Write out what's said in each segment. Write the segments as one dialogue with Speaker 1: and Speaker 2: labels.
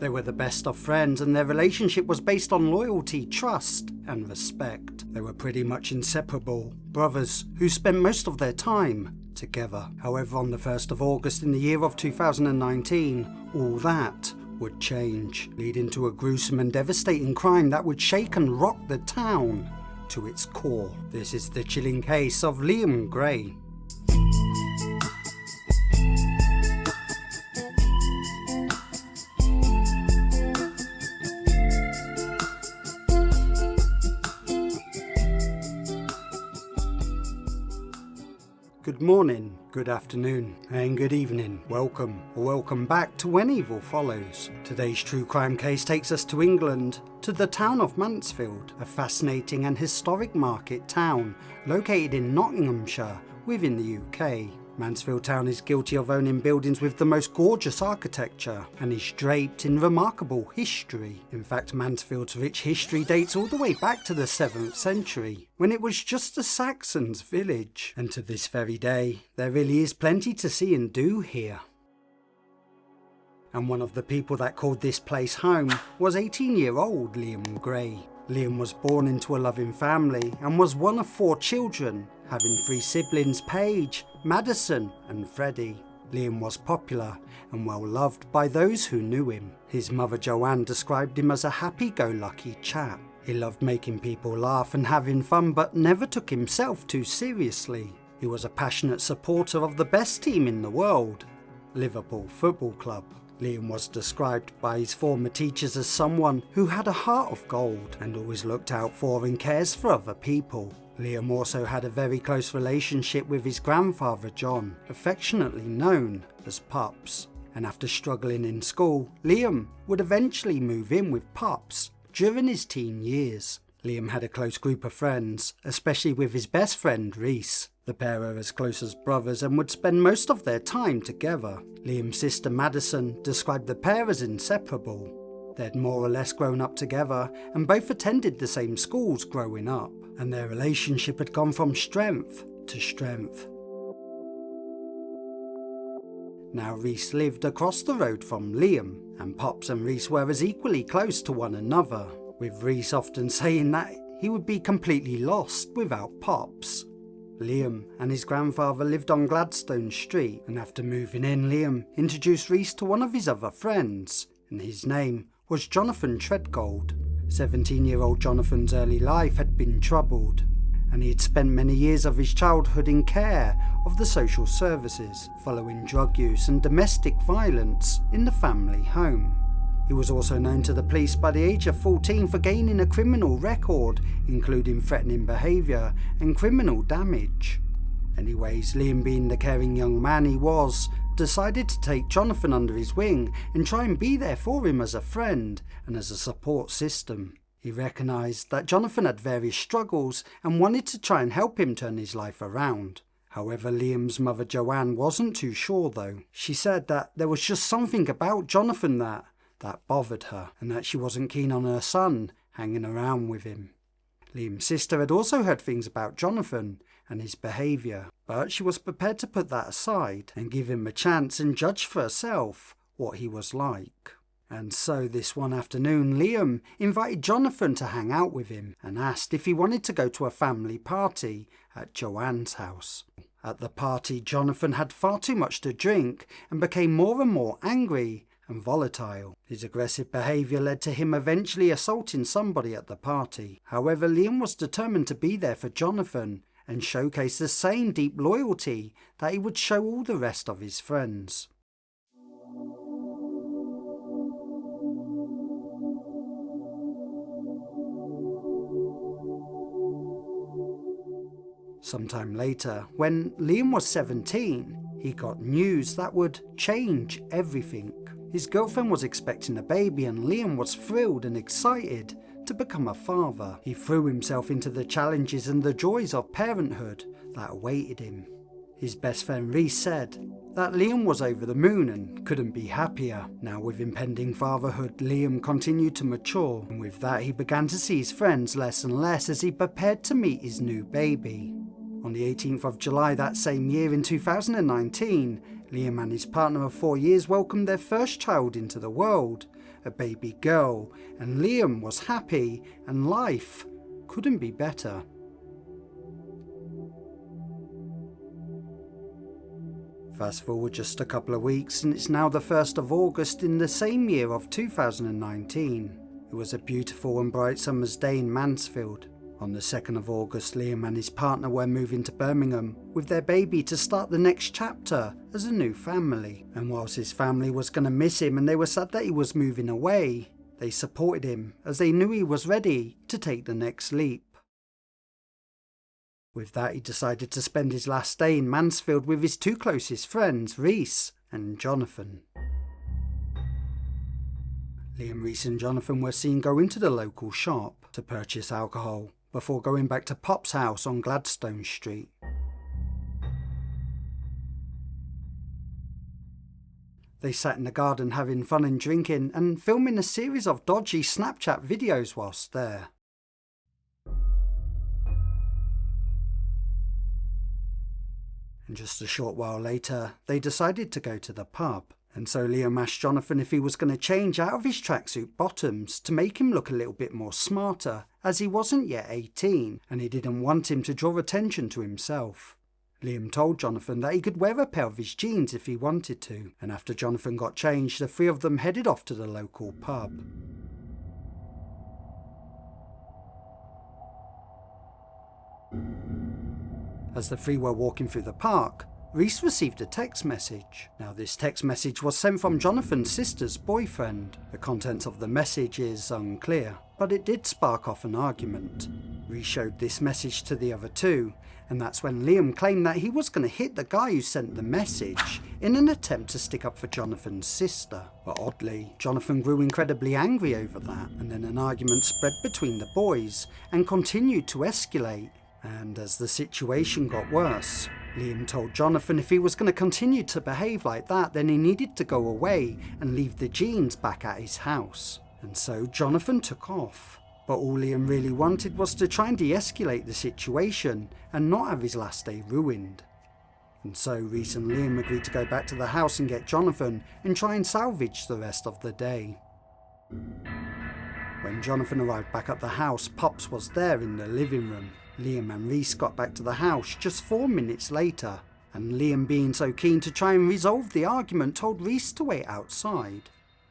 Speaker 1: They were the best of friends, and their relationship was based on loyalty, trust, and respect. They were pretty much inseparable brothers who spent most of their time together. However, on the 1st of August in the year of 2019, all that would change, leading to a gruesome and devastating crime that would shake and rock the town to its core. This is the chilling case of Liam Gray. Good morning, good afternoon, and good evening. Welcome or welcome back to When Evil Follows. Today's true crime case takes us to England, to the town of Mansfield, a fascinating and historic market town located in Nottinghamshire within the UK. Mansfield town is guilty of owning buildings with the most gorgeous architecture and is draped in remarkable history. In fact, Mansfield's rich history dates all the way back to the 7th century, when it was just a Saxon's village. And to this very day, there really is plenty to see and do here. And one of the people that called this place home was 18-year-old Liam Gray. Liam was born into a loving family and was one of 4 children, having 3 siblings: Paige, Madison and Freddie. Liam was popular and well loved by those who knew him. His mother Joanne described him as a happy-go-lucky chap. He loved making people laugh and having fun, but never took himself too seriously. He was a passionate supporter of the best team in the world, Liverpool Football Club. Liam was described by his former teachers as someone who had a heart of gold and always looked out for and cares for other people. Liam also had a very close relationship with his grandfather John, affectionately known as Pups. And after struggling in school, Liam would eventually move in with Pups during his teen years. Liam had a close group of friends, especially with his best friend Reese. The pair are as close as brothers and would spend most of their time together. Liam's sister Madison described the pair as inseparable. They had more or less grown up together and both attended the same schools growing up, and their relationship had gone from strength to strength. Now Reese lived across the road from Liam, and Pops and Reese were as equally close to one another, with Reese often saying that he would be completely lost without Pops. Liam and his grandfather lived on Gladstone Street, and after moving in, Liam introduced Reese to one of his other friends, and his name was Jonathan Treadgold. 17-year-old Jonathan's early life had been troubled, and he had spent many years of his childhood in care of the social services, following drug use and domestic violence in the family home. He was also known to the police by the age of 14 for gaining a criminal record, including threatening behaviour and criminal damage. Anyways, Liam, being the caring young man he was, decided to take Jonathan under his wing and try and be there for him as a friend and as a support system. He recognised that Jonathan had various struggles and wanted to try and help him turn his life around. However, Liam's mother Joanne wasn't too sure though. She said that there was just something about Jonathan that bothered her, and that she wasn't keen on her son hanging around with him. Liam's sister had also heard things about Jonathan and his behaviour, but she was prepared to put that aside and give him a chance and judge for herself what he was like. And so this one afternoon, Liam invited Jonathan to hang out with him and asked if he wanted to go to a family party at Joanne's house. At the party, Jonathan had far too much to drink and became more and more angry and volatile. His aggressive behaviour led to him eventually assaulting somebody at the party. However, Liam was determined to be there for Jonathan and showcase the same deep loyalty that he would show all the rest of his friends. Sometime later, when Liam was 17, he got news that would change everything. His girlfriend was expecting a baby and Liam was thrilled and excited to become a father. He threw himself into the challenges and the joys of parenthood that awaited him. His best friend Reese said that Liam was over the moon and couldn't be happier. Now with impending fatherhood, Liam continued to mature, and with that he began to see his friends less and less as he prepared to meet his new baby. On the 18th of July that same year in 2019, Liam and his partner of 4 years welcomed their first child into the world, a baby girl, and Liam was happy and life couldn't be better. Fast forward just a couple of weeks and it's now the 1st of August in the same year of 2019. It was a beautiful and bright summer's day in Mansfield. On the 2nd of August, Liam and his partner were moving to Birmingham with their baby to start the next chapter as a new family. And whilst his family was going to miss him and they were sad that he was moving away, they supported him as they knew he was ready to take the next leap. With that, he decided to spend his last day in Mansfield with his 2 closest friends, Rhys and Jonathan. Liam, Rhys and Jonathan were seen go into the local shop to purchase alcohol before going back to Pop's house on Gladstone Street. They sat in the garden having fun and drinking and filming a series of dodgy Snapchat videos whilst there. And just a short while later, they decided to go to the pub. And so Liam asked Jonathan if he was going to change out of his tracksuit bottoms to make him look a little bit more smarter, as he wasn't yet 18 and he didn't want him to draw attention to himself. Liam told Jonathan that he could wear a pair of his jeans if he wanted to, and after Jonathan got changed, the 3 of them headed off to the local pub. As the 3 were walking through the park, Rhys received a text message. Now this text message was sent from Jonathan's sister's boyfriend. The contents of the message is unclear, but it did spark off an argument. Rhys showed this message to the other 2, and that's when Liam claimed that he was going to hit the guy who sent the message in an attempt to stick up for Jonathan's sister. But oddly, Jonathan grew incredibly angry over that, and then an argument spread between the boys and continued to escalate. And as the situation got worse, Liam told Jonathan if he was going to continue to behave like that, then he needed to go away and leave the jeans back at his house. And so Jonathan took off. But all Liam really wanted was to try and de-escalate the situation and not have his last day ruined. And so Rhys and Liam agreed to go back to the house and get Jonathan and try and salvage the rest of the day. When Jonathan arrived back at the house, Pops was there in the living room. Liam and Rhys got back to the house just 4 minutes later, and Liam, being so keen to try and resolve the argument, told Rhys to wait outside.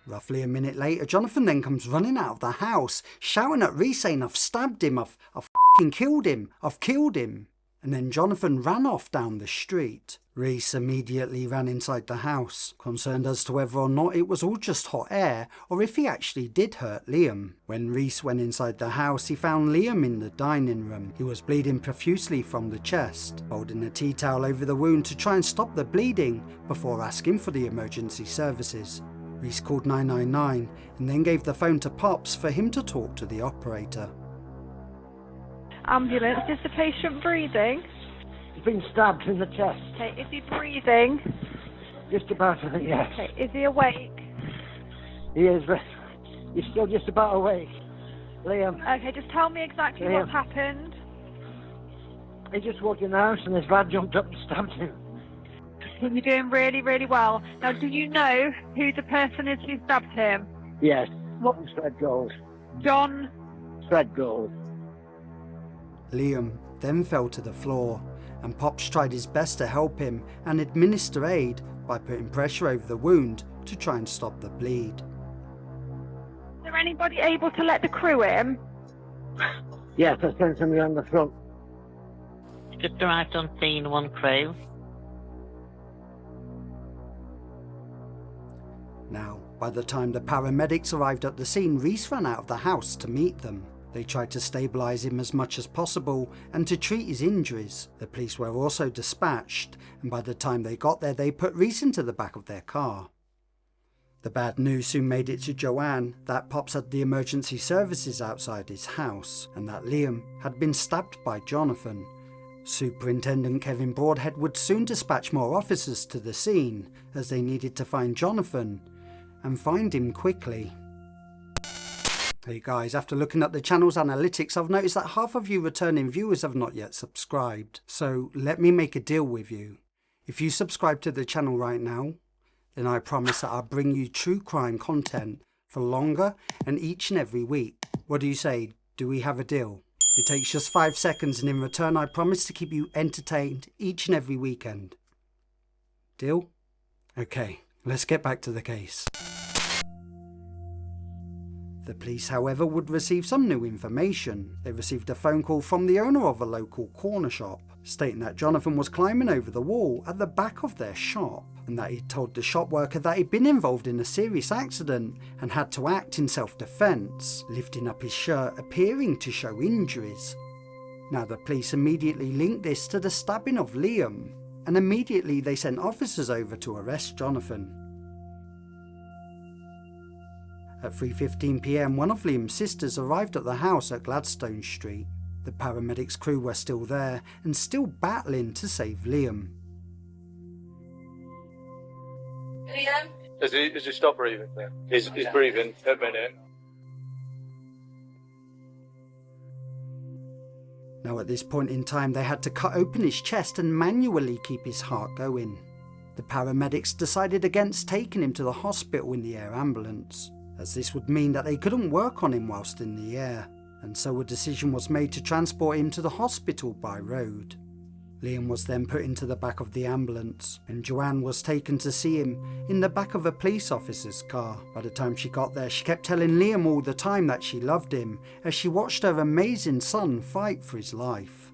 Speaker 1: Roughly a minute later, Jonathan then comes running out of the house, shouting at Rhys saying, "I've stabbed him, I've f***ing killed him, I've killed him." And then Jonathan ran off down the street. Rhys immediately ran inside the house, concerned as to whether or not it was all just hot air or if he actually did hurt Liam. When Rhys went inside the house, he found Liam in the dining room. He was bleeding profusely from the chest, holding a tea towel over the wound to try and stop the bleeding before asking for the emergency services. Rhys called 999 and then gave the phone to Pops for him to talk to the operator.
Speaker 2: Ambulance, is the patient breathing?
Speaker 3: He's been stabbed in the chest.
Speaker 2: Okay, is he breathing?
Speaker 3: Just about, I think, yes.
Speaker 2: Okay, is he awake?
Speaker 3: He is, but he's still just about awake. Liam.
Speaker 2: Okay, just tell me exactly
Speaker 3: Liam.
Speaker 2: what's happened.
Speaker 3: He just walked in the house and his lad jumped up and stabbed him.
Speaker 2: You're doing really, really well. Now, do you know who the person is who stabbed him?
Speaker 3: Yes.
Speaker 2: What?
Speaker 3: Treadgold.
Speaker 2: John?
Speaker 3: Treadgold.
Speaker 1: Liam then fell to the floor, and Pops tried his best to help him and administer aid by putting pressure over the wound to try and stop the bleed.
Speaker 2: Is there anybody able to let the crew in?
Speaker 3: Yes, I sent somebody on the front.
Speaker 4: Just arrived on scene, 1 crew.
Speaker 1: Now, by the time the paramedics arrived at the scene, Rhys ran out of the house to meet them. They tried to stabilise him as much as possible and to treat his injuries. The police were also dispatched, and by the time they got there, they put Rhys into the back of their car. The bad news soon made it to Joanne that Pops had the emergency services outside his house, and that Liam had been stabbed by Jonathan. Superintendent Kevin Broadhead would soon dispatch more officers to the scene, as they needed to find Jonathan, and find him quickly. Hey guys, after looking at the channel's analytics, I've noticed that half of you returning viewers have not yet subscribed, so let me make a deal with you. If you subscribe to the channel right now, then I promise that I'll bring you true crime content for longer and each and every week. What do you say? Do we have a deal? It takes just 5 seconds, and in return I promise to keep you entertained each and every weekend. Deal? Okay, let's get back to the case. The police, however, would receive some new information. They received a phone call from the owner of a local corner shop, stating that Jonathan was climbing over the wall at the back of their shop, and that he'd told the shop worker that he'd been involved in a serious accident and had to act in self-defense, lifting up his shirt, appearing to show injuries. Now the police immediately linked this to the stabbing of Liam, and immediately they sent officers over to arrest Jonathan. At 3:15 PM, one of Liam's sisters arrived at the house at Gladstone Street. The paramedics' crew were still there and still battling to save Liam.
Speaker 5: Liam? Has he stopped breathing then? He's breathing a minute.
Speaker 1: Now at this point in time they had to cut open his chest and manually keep his heart going. The paramedics decided against taking him to the hospital in the air ambulance, as this would mean that they couldn't work on him whilst in the air, and so a decision was made to transport him to the hospital by road. Liam was then put into the back of the ambulance, and Joanne was taken to see him in the back of a police officer's car. By the time she got there, she kept telling Liam all the time that she loved him, as she watched her amazing son fight for his life.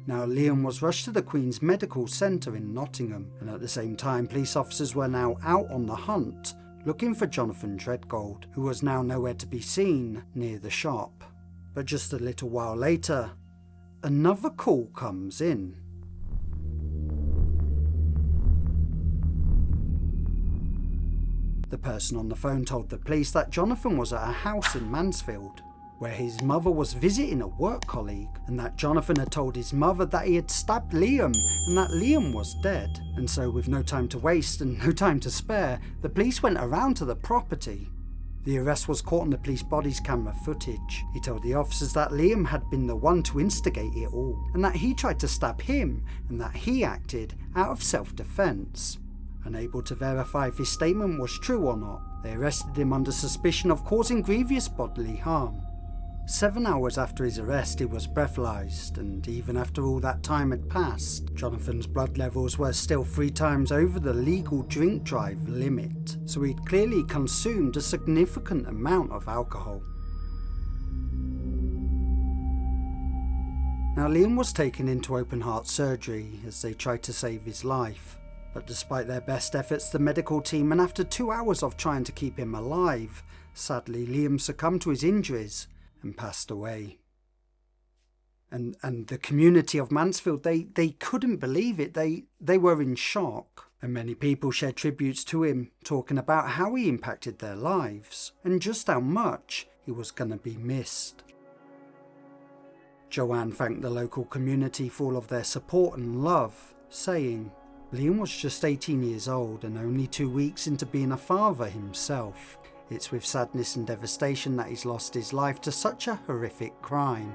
Speaker 1: Now Liam was rushed to the Queen's Medical Centre in Nottingham, and at the same time police officers were now out on the hunt, looking for Jonathan Treadgold, who was now nowhere to be seen near the shop. But just a little while later, another call comes in. The person on the phone told the police that Jonathan was at a house in Mansfield, where his mother was visiting a work colleague, and that Jonathan had told his mother that he had stabbed Liam and that Liam was dead. And so, with no time to waste and no time to spare, the police went around to the property. The arrest was caught on the police body's camera footage. He told the officers that Liam had been the one to instigate it all, and that he tried to stab him, and that he acted out of self-defense. Unable to verify if his statement was true or not, they arrested him under suspicion of causing grievous bodily harm. 7 hours after his arrest, he was breathalyzed, and even after all that time had passed, Jonathan's blood levels were still 3 times over the legal drink drive limit, so he'd clearly consumed a significant amount of alcohol. Now Liam was taken into open heart surgery as they tried to save his life, but despite their best efforts, the medical team, and after 2 hours of trying to keep him alive, sadly Liam succumbed to his injuries and passed away. And the community of Mansfield, they couldn't believe it. They were in shock, and many people shared tributes to him, talking about how he impacted their lives and just how much he was going to be missed. Joanne thanked the local community for all of their support and love, saying, "Liam was just 18 years old and only 2 weeks into being a father himself. It's with sadness and devastation that he's lost his life to such a horrific crime."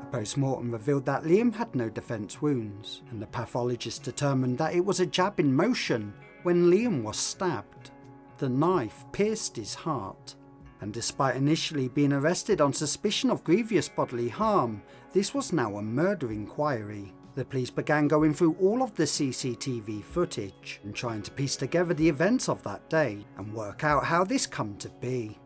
Speaker 1: A post-mortem revealed that Liam had no defence wounds, and the pathologist determined that it was a jab in motion when Liam was stabbed. The knife pierced his heart, and despite initially being arrested on suspicion of grievous bodily harm, this was now a murder inquiry. The police began going through all of the CCTV footage and trying to piece together the events of that day and work out how this come to be.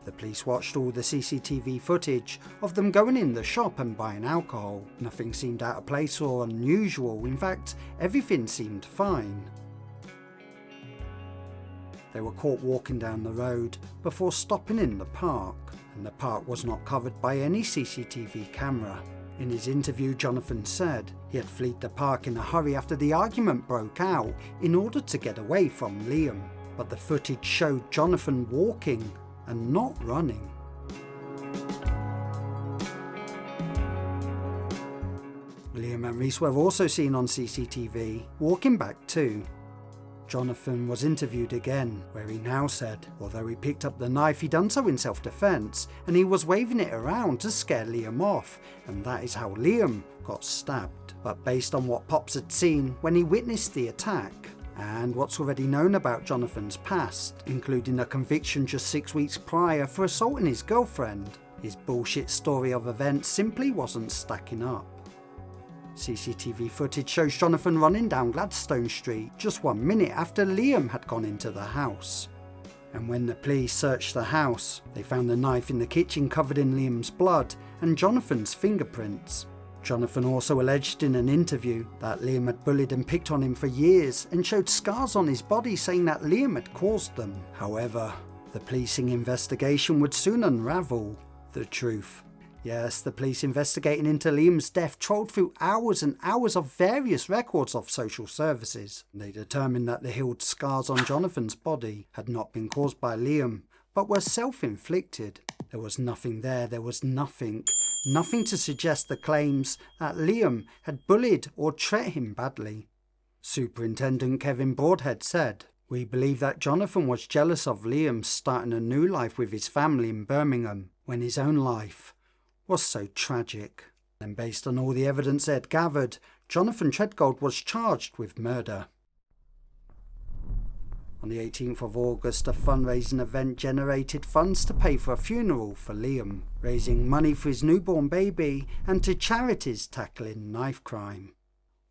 Speaker 1: The police watched all the CCTV footage of them going in the shop and buying alcohol. Nothing seemed out of place or unusual. In fact, everything seemed fine. They were caught walking down the road before stopping in the park, and the park was not covered by any CCTV camera. In his interview, Jonathan said he had fled the park in a hurry after the argument broke out in order to get away from Liam, but the footage showed Jonathan walking and not running. Liam and Reese were also seen on CCTV walking back too. Jonathan was interviewed again, where he now said, although he picked up the knife, he done so in self-defense, and he was waving it around to scare Liam off, and that is how Liam got stabbed. But based on what Pops had seen when he witnessed the attack, and what's already known about Jonathan's past, including a conviction just 6 weeks prior for assaulting his girlfriend, his bullshit story of events simply wasn't stacking up. CCTV footage shows Jonathan running down Gladstone Street just 1 minute after Liam had gone into the house. And when the police searched the house, they found the knife in the kitchen covered in Liam's blood and Jonathan's fingerprints. Jonathan also alleged in an interview that Liam had bullied and picked on him for years and showed scars on his body saying that Liam had caused them. However, the policing investigation would soon unravel the truth. Yes, the police investigating into Liam's death trolled through hours and hours of various records of social services. They determined that the healed scars on Jonathan's body had not been caused by Liam, but were self-inflicted. There was nothing there, nothing to suggest the claims that Liam had bullied or treated him badly. Superintendent Kevin Broadhead said, "We believe that Jonathan was jealous of Liam starting a new life with his family in Birmingham when his own life was so tragic." And based on all the evidence they had gathered, Jonathan Treadgold was charged with murder. On the 18th of August, a fundraising event generated funds to pay for a funeral for Liam, raising money for his newborn baby and to charities tackling knife crime.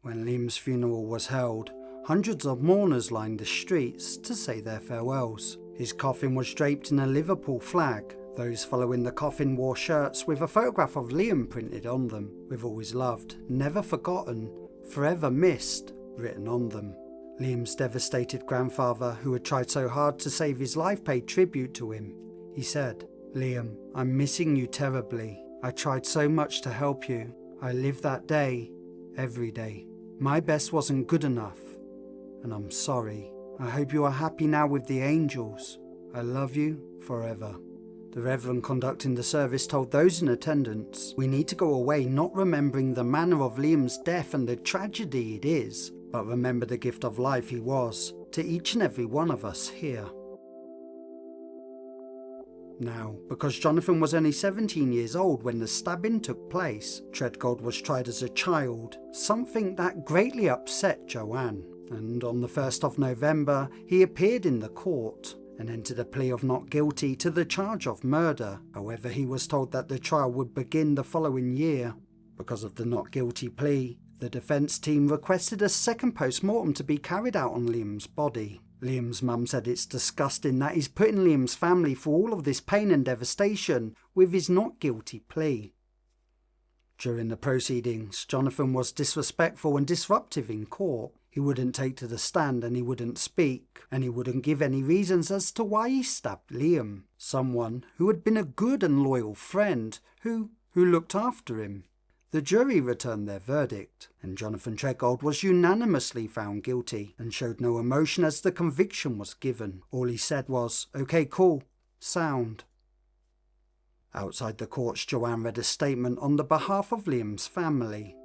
Speaker 1: When Liam's funeral was held, hundreds of mourners lined the streets to say their farewells. His coffin was draped in a Liverpool flag. Those following the coffin wore shirts with a photograph of Liam printed on them, with always loved, never forgotten, forever missed written on them. Liam's devastated grandfather, who had tried so hard to save his life, paid tribute to him. He said, "Liam, I'm missing you terribly. I tried so much to help you. I lived that day, every day. My best wasn't good enough, and I'm sorry. I hope you are happy now with the angels. I love you forever." The Reverend conducting the service told those in attendance, "We need to go away not remembering the manner of Liam's death and the tragedy it is, but remember the gift of life he was to each and every one of us here." Now, because Jonathan was only 17 years old when the stabbing took place, Treadgold was tried as a child, something that greatly upset Joanne. And on the 1st of November, he appeared in the court and entered a plea of not guilty to the charge of murder. However, he was told that the trial would begin the following year. Because of the not guilty plea, the defence team requested a second post-mortem to be carried out on Liam's body. Liam's mum said it's disgusting that he's putting Liam's family through all of this pain and devastation with his not guilty plea. During the proceedings, Jonathan was disrespectful and disruptive in court. He wouldn't take to the stand and he wouldn't speak, and he wouldn't give any reasons as to why he stabbed Liam, someone who had been a good and loyal friend who looked after him. The jury returned their verdict, and Jonathan Treadgold was unanimously found guilty and showed no emotion as the conviction was given. All he said was, "Okay, cool, sound." Outside the courts, Joanne read a statement on the behalf of Liam's family.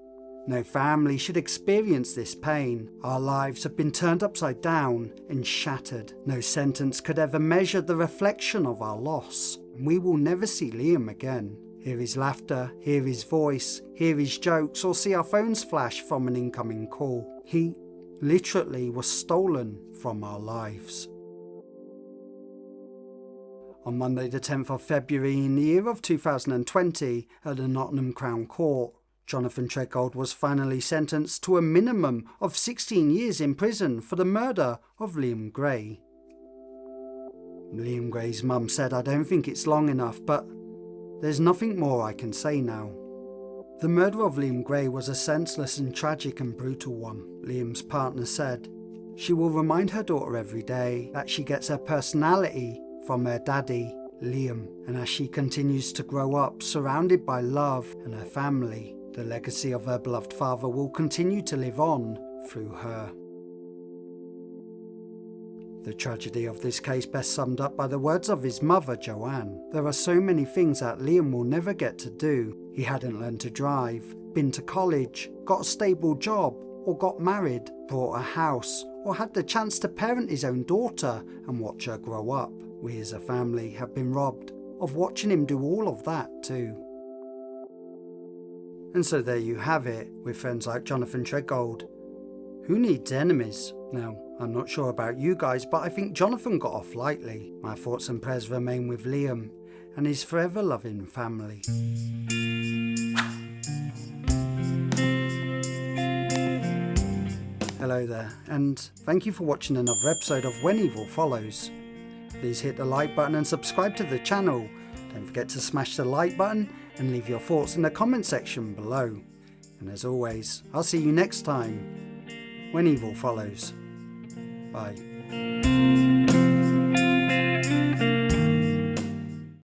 Speaker 1: "No family should experience this pain. Our lives have been turned upside down and shattered. No sentence could ever measure the reflection of our loss. We will never see Liam again. Hear his laughter, hear his voice, hear his jokes, or see our phones flash from an incoming call. He literally was stolen from our lives." On Monday the 10th of February in the year of 2020 at the Nottingham Crown Court, Jonathan Treadgold was finally sentenced to a minimum of 16 years in prison for the murder of Liam Gray. Liam Gray's mum said, "I don't think it's long enough, but there's nothing more I can say now." The murder of Liam Gray was a senseless and tragic and brutal one. Liam's partner said, "She will remind her daughter every day that she gets her personality from her daddy, Liam, and as she continues to grow up surrounded by love and her family, the legacy of her beloved father will continue to live on through her." The tragedy of this case best summed up by the words of his mother, Joanne. "There are so many things that Liam will never get to do. He hadn't learned to drive, been to college, got a stable job, or got married, bought a house, or had the chance to parent his own daughter and watch her grow up. We as a family have been robbed of watching him do all of that too. And so there you have it, with friends like Jonathan Treadgold. Who needs enemies? Now, I'm not sure about you guys, but I think Jonathan got off lightly. My thoughts and prayers remain with Liam and his forever loving family. Hello there, and thank you for watching another episode of When Evil Follows. Please hit the like button and subscribe to the channel. Don't forget to smash the like button and leave your thoughts in the comment section below. And as always, I'll see you next time when Evil Follows. Bye.